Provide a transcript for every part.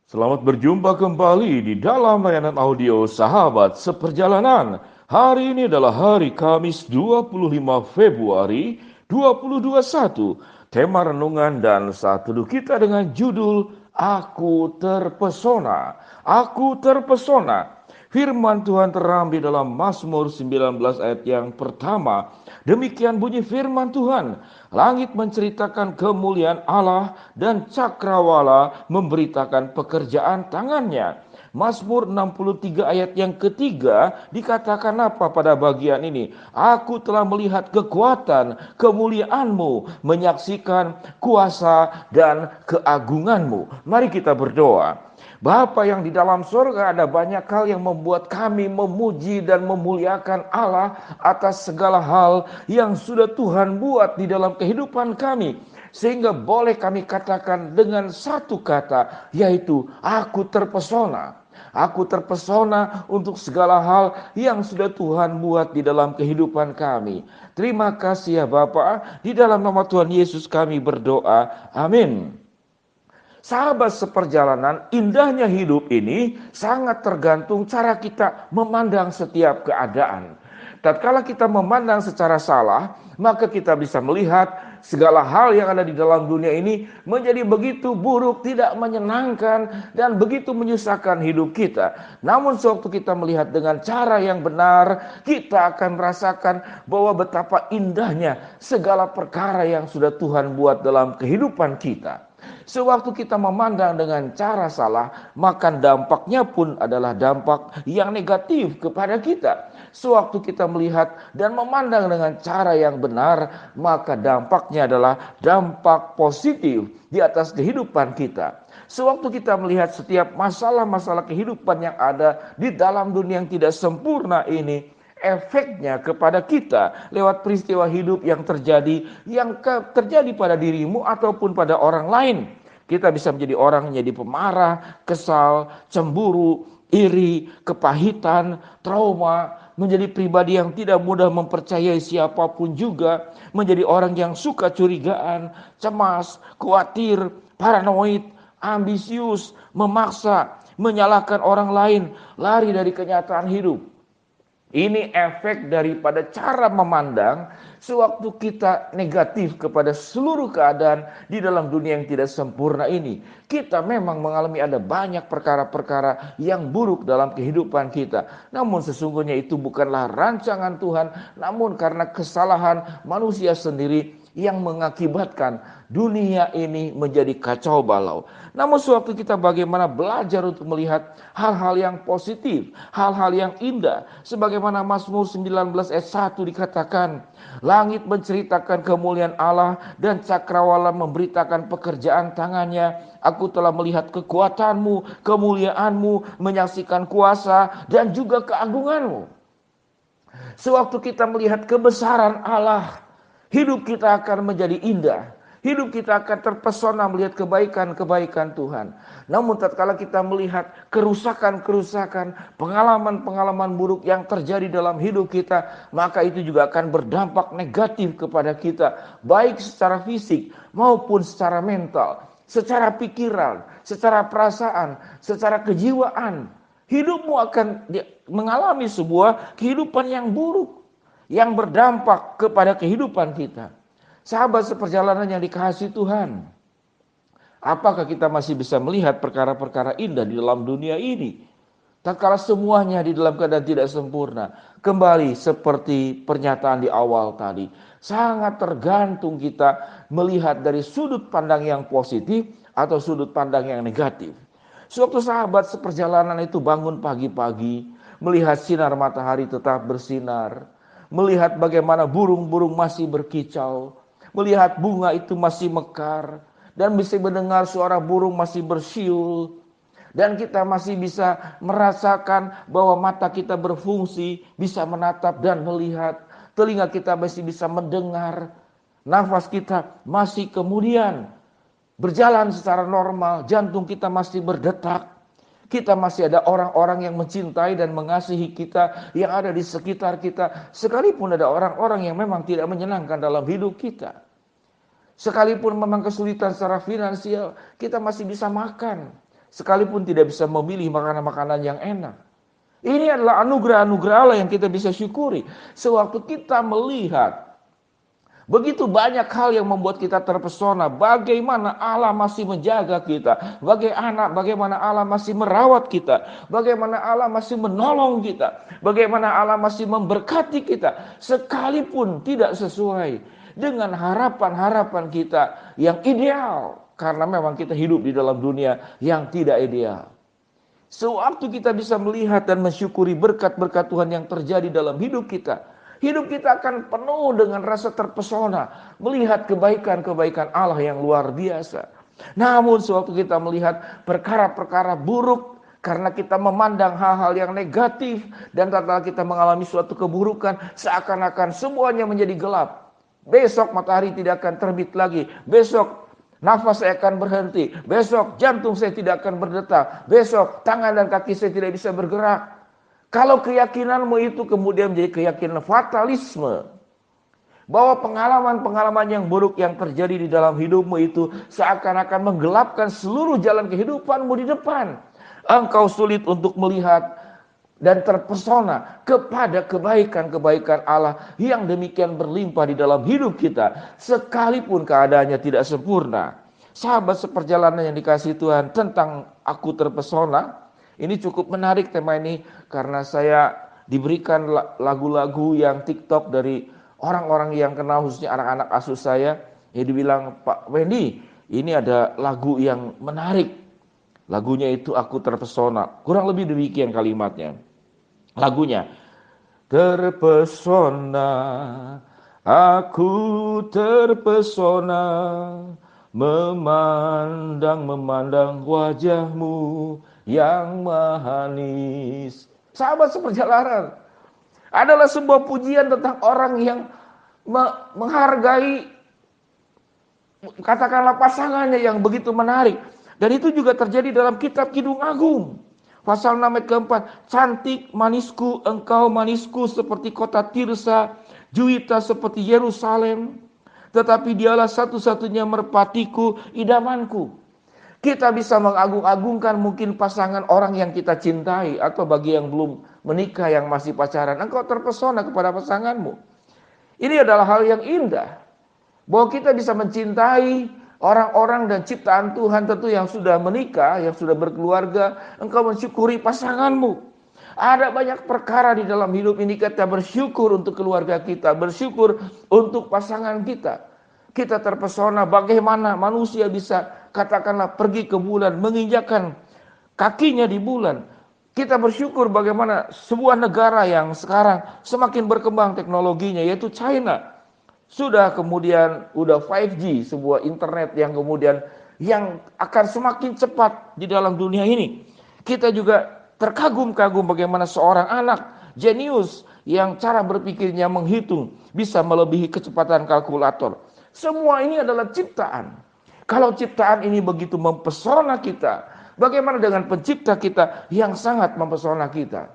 Selamat berjumpa kembali di dalam layanan audio Sahabat Seperjalanan. Hari ini adalah hari Kamis 25 Februari 2021. Tema renungan dan saat teduh kita dengan judul Aku Terpesona. Aku Terpesona. Firman Tuhan terambil dalam Mazmur 19 ayat yang pertama. Demikian bunyi firman Tuhan. Langit menceritakan kemuliaan Allah dan cakrawala memberitakan pekerjaan tangannya. Mazmur 63 ayat yang ketiga dikatakan apa pada bagian ini? Aku telah melihat kekuatan, kemuliaanmu, menyaksikan kuasa dan keagunganmu. Mari kita berdoa. Bapa yang di dalam surga, ada banyak hal yang membuat kami memuji dan memuliakan Allah atas segala hal yang sudah Tuhan buat di dalam kehidupan kami. Sehingga boleh kami katakan dengan satu kata, yaitu aku terpesona. Aku terpesona untuk segala hal yang sudah Tuhan buat di dalam kehidupan kami. Terima kasih ya Bapa. Di dalam nama Tuhan Yesus kami berdoa. Amin. Sahabat seperjalanan, indahnya hidup ini sangat tergantung cara kita memandang setiap keadaan. Tatkala kita memandang secara salah, maka kita bisa melihat segala hal yang ada di dalam dunia ini menjadi begitu buruk, tidak menyenangkan, dan begitu menyusahkan hidup kita. Namun sewaktu kita melihat dengan cara yang benar, kita akan merasakan bahwa betapa indahnya segala perkara yang sudah Tuhan buat dalam kehidupan kita. Sewaktu kita memandang dengan cara salah, maka dampaknya pun adalah dampak yang negatif kepada kita. Sewaktu kita melihat dan memandang dengan cara yang benar, maka dampaknya adalah dampak positif di atas kehidupan kita. Sewaktu kita melihat setiap masalah-masalah kehidupan yang ada di dalam dunia yang tidak sempurna ini, efeknya kepada kita lewat peristiwa hidup yang terjadi pada dirimu ataupun pada orang lain. Kita bisa menjadi orang yang jadi pemarah, kesal, cemburu, iri, kepahitan, trauma, menjadi pribadi yang tidak mudah mempercayai siapapun juga, menjadi orang yang suka curigaan, cemas, khawatir, paranoid, ambisius, memaksa, menyalahkan orang lain, lari dari kenyataan hidup. Ini efek daripada cara memandang sewaktu kita negatif kepada seluruh keadaan di dalam dunia yang tidak sempurna ini. Kita memang mengalami ada banyak perkara-perkara yang buruk dalam kehidupan kita. Namun sesungguhnya itu bukanlah rancangan Tuhan, namun karena kesalahan manusia sendiri yang mengakibatkan dunia ini menjadi kacau balau. Namun sewaktu kita bagaimana belajar untuk melihat hal-hal yang positif, hal-hal yang indah. Sebagaimana Mazmur 19 ayat 1 dikatakan, langit menceritakan kemuliaan Allah dan cakrawala memberitakan pekerjaan tangannya. Aku telah melihat kekuatanmu, kemuliaanmu, menyaksikan kuasa dan juga keagunganmu. Sewaktu kita melihat kebesaran Allah, hidup kita akan menjadi indah. Hidup kita akan terpesona melihat kebaikan-kebaikan Tuhan. Namun tatkala kita melihat kerusakan-kerusakan, pengalaman-pengalaman buruk yang terjadi dalam hidup kita, maka itu juga akan berdampak negatif kepada kita, baik secara fisik maupun secara mental, secara pikiran, secara perasaan, secara kejiwaan. Hidupmu akan mengalami sebuah kehidupan yang buruk, yang berdampak kepada kehidupan kita. Sahabat seperjalanan yang dikasihi Tuhan, apakah kita masih bisa melihat perkara-perkara indah di dalam dunia ini? Tatkala semuanya di dalam keadaan tidak sempurna, kembali seperti pernyataan di awal tadi, sangat tergantung kita melihat dari sudut pandang yang positif atau sudut pandang yang negatif. Suatu sahabat seperjalanan itu bangun pagi-pagi, melihat sinar matahari tetap bersinar, melihat bagaimana burung-burung masih berkicau, melihat bunga itu masih mekar, dan bisa mendengar suara burung masih bersiul, dan kita masih bisa merasakan bahwa mata kita berfungsi, bisa menatap dan melihat, telinga kita masih bisa mendengar, nafas kita masih kemudian berjalan secara normal, jantung kita masih berdetak. Kita masih ada orang-orang yang mencintai dan mengasihi kita yang ada di sekitar kita. Sekalipun ada orang-orang yang memang tidak menyenangkan dalam hidup kita. Sekalipun memang kesulitan secara finansial, kita masih bisa makan. sekalipun tidak bisa memilih makanan-makanan yang enak. Ini adalah anugerah-anugerah Allah yang kita bisa syukuri. Sewaktu kita melihat begitu banyak hal yang membuat kita terpesona. Bagaimana Allah masih menjaga kita. Bagaimana Allah masih merawat kita. Bagaimana Allah masih menolong kita. Bagaimana Allah masih memberkati kita. Sekalipun tidak sesuai dengan harapan-harapan kita yang ideal. Karena memang kita hidup di dalam dunia yang tidak ideal. Sewaktu kita bisa melihat dan mensyukuri berkat-berkat Tuhan yang terjadi dalam hidup kita. Hidup kita akan penuh dengan rasa terpesona, melihat kebaikan-kebaikan Allah yang luar biasa. Namun sewaktu kita melihat perkara-perkara buruk, karena kita memandang hal-hal yang negatif, dan tatkala kita mengalami suatu keburukan, seakan-akan semuanya menjadi gelap. Besok matahari tidak akan terbit lagi, besok nafas saya akan berhenti, besok jantung saya tidak akan berdetak, besok tangan dan kaki saya tidak bisa bergerak. Kalau keyakinanmu itu kemudian menjadi keyakinan fatalisme, bahwa pengalaman-pengalaman yang buruk yang terjadi di dalam hidupmu itu seakan-akan menggelapkan seluruh jalan kehidupanmu di depan. Engkau sulit untuk melihat dan terpesona kepada kebaikan-kebaikan Allah yang demikian berlimpah di dalam hidup kita, sekalipun keadaannya tidak sempurna. Sahabat seperjalanan yang dikasihi Tuhan, tentang aku terpesona, ini cukup menarik tema ini karena saya diberikan lagu-lagu yang TikTok dari orang-orang yang kenal, khususnya anak-anak asuh saya. Ya dibilang, Pak Wendy, ini ada lagu yang menarik. Lagunya itu aku terpesona. Kurang lebih demikian kalimatnya. Lagunya, terpesona, aku terpesona, memandang wajahmu yang manis. Sahabat seperjalanan, adalah sebuah pujian tentang orang yang menghargai, katakanlah pasangannya yang begitu menarik. Dan itu juga terjadi dalam kitab Kidung Agung. Pasal 6 ayat keempat, cantik manisku, engkau manisku seperti kota Tirsa, Juwita seperti Yerusalem. Tetapi dialah satu-satunya merpatiku, idamanku. Kita bisa mengagung-agungkan mungkin pasangan orang yang kita cintai, atau bagi yang belum menikah yang masih pacaran, engkau terpesona kepada pasanganmu. Ini adalah hal yang indah, bahwa kita bisa mencintai orang-orang dan ciptaan Tuhan tentu yang sudah menikah, yang sudah berkeluarga. Engkau mensyukuri pasanganmu. Ada banyak perkara di dalam hidup ini, kita bersyukur untuk keluarga kita, bersyukur untuk pasangan kita. Kita terpesona bagaimana manusia bisa, katakanlah, pergi ke bulan, menginjakkan kakinya di bulan. Kita bersyukur bagaimana sebuah negara yang sekarang semakin berkembang teknologinya, yaitu China. Sudah kemudian udah 5G, sebuah internet yang kemudian yang akan semakin cepat di dalam dunia ini. Kita juga terkagum-kagum bagaimana seorang anak jenius yang cara berpikirnya menghitung bisa melebihi kecepatan kalkulator. Semua ini adalah ciptaan. Kalau ciptaan ini begitu mempesona kita, bagaimana dengan pencipta kita yang sangat mempesona kita?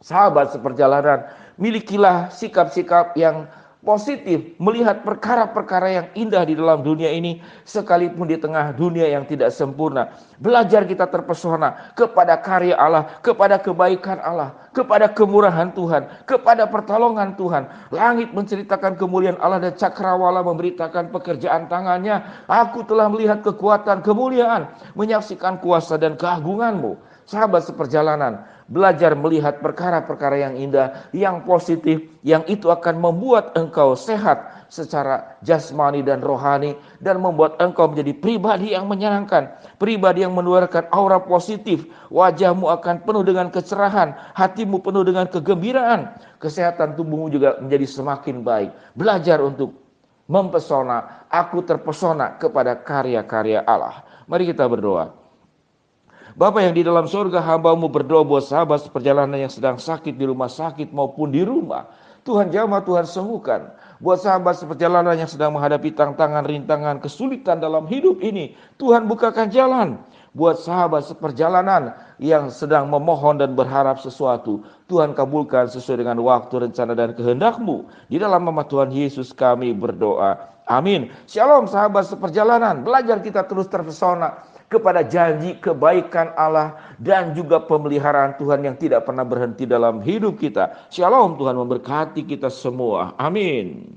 Sahabat seperjalanan, milikilah sikap-sikap yang positif, melihat perkara-perkara yang indah di dalam dunia ini, sekalipun di tengah dunia yang tidak sempurna. Belajar kita terpesona kepada karya Allah, kepada kebaikan Allah, kepada kemurahan Tuhan, kepada pertolongan Tuhan. Langit menceritakan kemuliaan Allah dan cakrawala memberitakan pekerjaan tangannya. Aku telah melihat kekuatan, kemuliaan, menyaksikan kuasa dan keagunganmu. Sahabat seperjalanan, belajar melihat perkara-perkara yang indah, yang positif, yang itu akan membuat engkau sehat secara jasmani dan rohani, dan membuat engkau menjadi pribadi yang menyenangkan, pribadi yang menularkan aura positif. Wajahmu akan penuh dengan kecerahan, hatimu penuh dengan kegembiraan, kesehatan tubuhmu juga menjadi semakin baik. Belajar untuk mempesona, aku terpesona kepada karya-karya Allah. Mari kita berdoa. Bapa yang di dalam surga, hamba-Mu berdoa buat sahabat seperjalanan yang sedang sakit di rumah sakit maupun di rumah. Tuhan jamah, Tuhan sembuhkan. Buat sahabat seperjalanan yang sedang menghadapi tantangan, rintangan, kesulitan dalam hidup ini, Tuhan bukakan jalan. Buat sahabat seperjalanan yang sedang memohon dan berharap sesuatu, Tuhan kabulkan sesuai dengan waktu, rencana, dan kehendak-Mu. Di dalam nama Tuhan Yesus kami berdoa. Amin. Shalom sahabat seperjalanan, belajar kita terus terpesona kepada janji kebaikan Allah dan juga pemeliharaan Tuhan yang tidak pernah berhenti dalam hidup kita. Shalom, Tuhan memberkati kita semua. Amin.